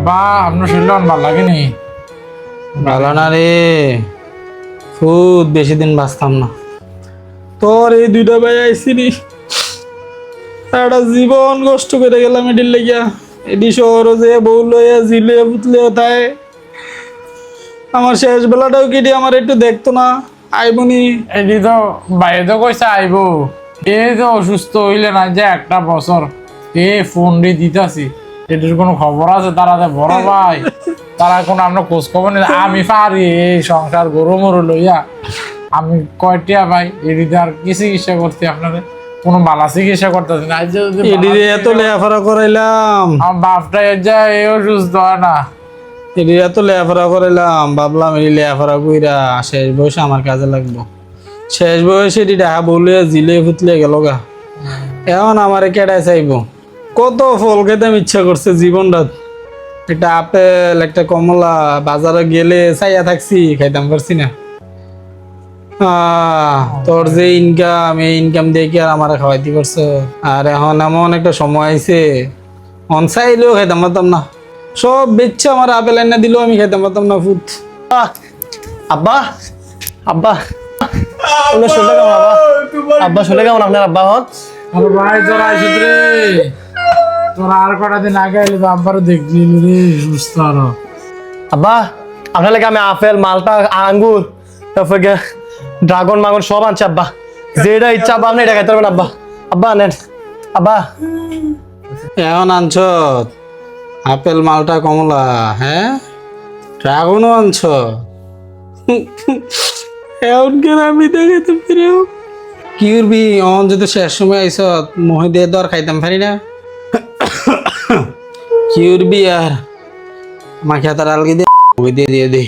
আব্বা আপনার শরীর ভালো লাগেনি? ভালো না রে, খুব বেশি দিন বাঁচতাম না। তোর এই দুইটা ভাই আইসিনি, একটা জীবন কষ্ট করে গেলাম এটির লেগিয়া। এটি শহর যে বউ লইয়া ঝিলে পুতলে তাই আমার শেষ বেলাটাও কেটে আমার একটু দেখতো না, আইবনি। এটি তো বাইরে তো কইছে আইবো, এ তো অসুস্থ হইলে না যে একটা বছর এ ফোন দিয়ে দিতাছি, এটির কোনো খবর আছে? তারা যে বড় ভাই, তারা কোনো আপনার খোঁজ খবর নেই। আমি পারি এই সংসার গরু মরু লইয়া, আমি কয়টিয়া ভাই এদিকে আর কি চিকিৎসা করতে আপনাদের কোনো বালা চিকিৎসা করতেছি না। এই যে যদি এটিরে এত লেখাপড়া করাইলাম, আমার বাপটা যা এও সুস্থ হয় না। এটির এত লেখাপড়া করাইলাম, ভাবলাম এই লেখাপড়া কইরা শেষ বয়সে আমার কাজে লাগবো। শেষ বয়সে এটি দেখা বলে জিলে ফুতলে গেল গা। এখন আমারে কেডাই চাইবো? কত ফল খেতাম ইচ্ছা করছে জীবনটা, একটা আপেল একটা কমলা বাজারে গেলে চাইয়া থাকছি, খাইতাম পারছি না। তোর যে ইনকাম, এই ইনকাম দিয়ে কি আর আমার খাওয়াইতে পারছো? আর এখন এমন একটা সময় আইছে, অন চাইলেও খাইতাম পারতাম না। সব বেচছে আমার আপেল এনে দিলেও আমি খাইতাম পারতাম না। ফুট আব্বা আব্বা আপনার শরীরটা কেমন আব্বা? আব্বা শরীরটা কেমন আপনার আব্বা হন? আরে ভাই তোরা আইসিস রে, তোরা আর কটা দিন আগে এলি তো আব্বারও দেখলি রে সুস্থ আরো। আব্বা আপনার লাগে আমি আপেল মালটা আঙ্গুর তারপর ড্রাগন মাগন সব আনছি আব্বা, যেটা ইচ্ছা আব্বা আপনি এটা খাইতে পারবেন আব্বা। আব্বা নেন আব্বা। এখন আনছ আপেল মালটা কমলা, হ্যাঁ ড্রাগনও আনছ। এখন কেন আমি দেখাতে ফিরেও কি করবি? অন যদি শেষ সময় আইস মহে দিয়ে দর খাইতাম পারি না। কি করবি আর আমাকে তার আলগে দিয়ে দিয়ে দিয়ে